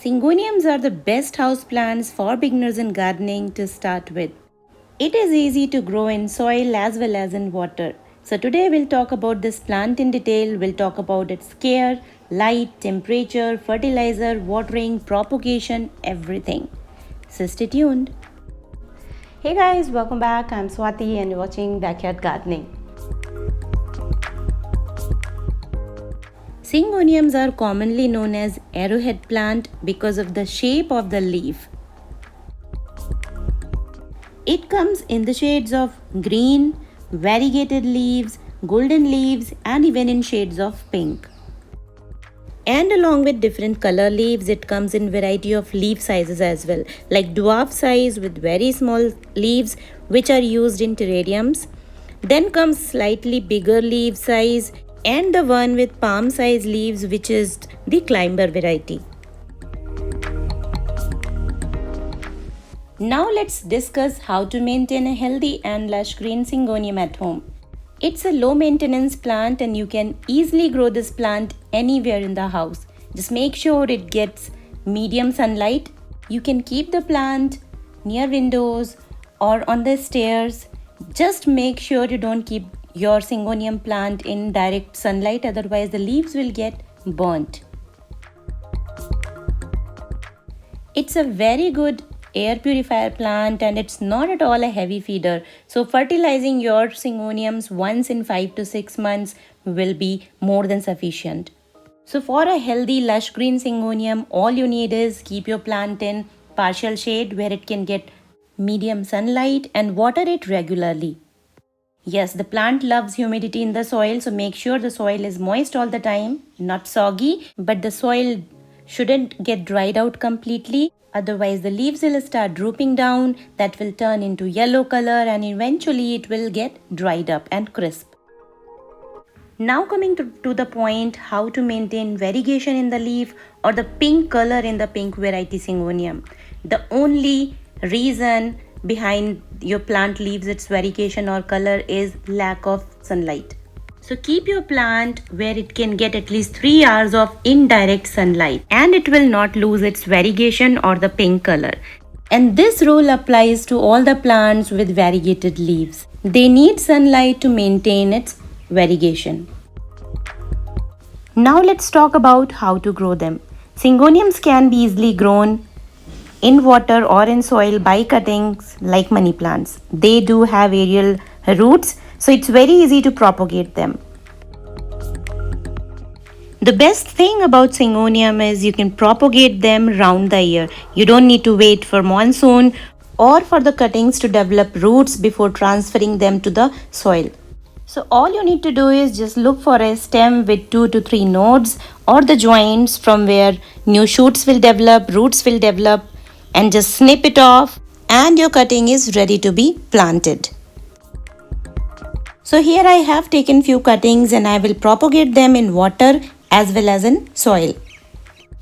Syngoniums are the best houseplants for beginners in gardening to start with. It is easy to grow in soil as well as in water. So today we'll talk about this plant in detail. We'll talk about its care, light, temperature, fertilizer, watering, propagation, everything. So stay tuned. Hey guys, welcome back. I'm Swati and you're watching Backyard Gardening. Syngoniums are commonly known as arrowhead plant because of the shape of the leaf. It comes in the shades of green, variegated leaves, golden leaves, and even in shades of pink. And along with different color leaves, it comes in variety of leaf sizes as well, like dwarf size with very small leaves which are used in terrariums. Then comes slightly bigger leaf size and the one with palm size leaves, which is the climber variety. Now let's discuss how to maintain a healthy and lush green Syngonium at home. It's a low maintenance plant and you can easily grow this plant anywhere in the house. Just make sure it gets medium sunlight. You can keep the plant near windows or on the stairs. Just make sure you don't keep your Syngonium plant in direct sunlight, otherwise the leaves will get burnt. It's a very good air purifier plant and it's not at all a heavy feeder. So fertilizing your Syngoniums once in 5 to 6 months will be more than sufficient. So for a healthy lush green Syngonium, all you need is keep your plant in partial shade where it can get medium sunlight and water it regularly. Yes, the plant loves humidity in the soil, so make sure the soil is moist all the time, not soggy, but the soil shouldn't get dried out completely. Otherwise, the leaves will start drooping down, that will turn into yellow color and eventually it will get dried up and crisp. Now coming to the point, how to maintain variegation in the leaf or the pink color in the pink variety Syngonium. The only reason behind your plant leaves its variegation or color is lack of sunlight. So keep your plant where it can get at least 3 hours of indirect sunlight and it will not lose its variegation or the pink color. And this rule applies to all the plants with variegated leaves. They need sunlight to maintain its variegation. Now let's talk about how to grow them. Syngoniums can be easily grown in water or in soil by cuttings like money plants. They do have aerial roots, so it's very easy to propagate them. The best thing about Syngonium is you can propagate them round the year. You don't need to wait for monsoon or for the cuttings to develop roots before transferring them to the soil. So all you need to do is just look for a stem with 2 to 3 nodes or the joints from where new shoots will develop, roots will develop, and just snip it off and your cutting is ready to be planted. So here I have taken few cuttings and I will propagate them in water as well as in soil.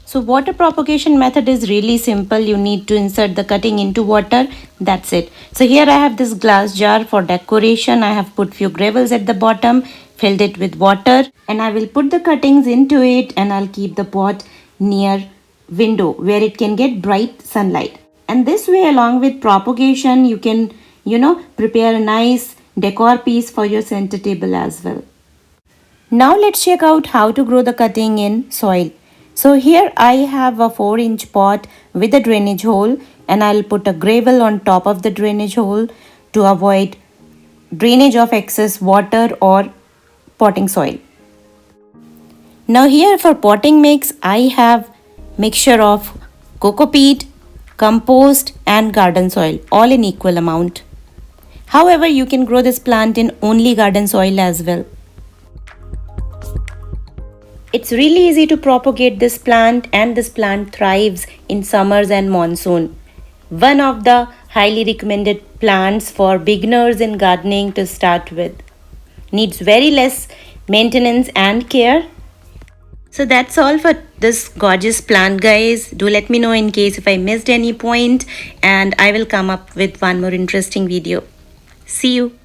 So water propagation method is really simple. You need to insert the cutting into water. That's it. So here I have this glass jar for decoration. I have put few gravels at the bottom, filled it with water, and I will put the cuttings into it and I'll keep the pot near window where it can get bright sunlight. And this way, along with propagation, you can prepare a nice decor piece for your center table as well. Now let's check out how to grow the cutting in soil. So here I have a 4-inch pot with a drainage hole and I'll put a gravel on top of the drainage hole to avoid drainage of excess water or potting soil. Now here for potting mix, I have mixture of cocopeat, compost and garden soil, all in equal amount. However, you can grow this plant in only garden soil as well. It's really easy to propagate this plant and this plant thrives in summers and monsoon. One of the highly recommended plants for beginners in gardening to start with. Needs very less maintenance and care. So that's all for this gorgeous plant, guys. Do let me know in case if I missed any point and I will come up with one more interesting video. See you.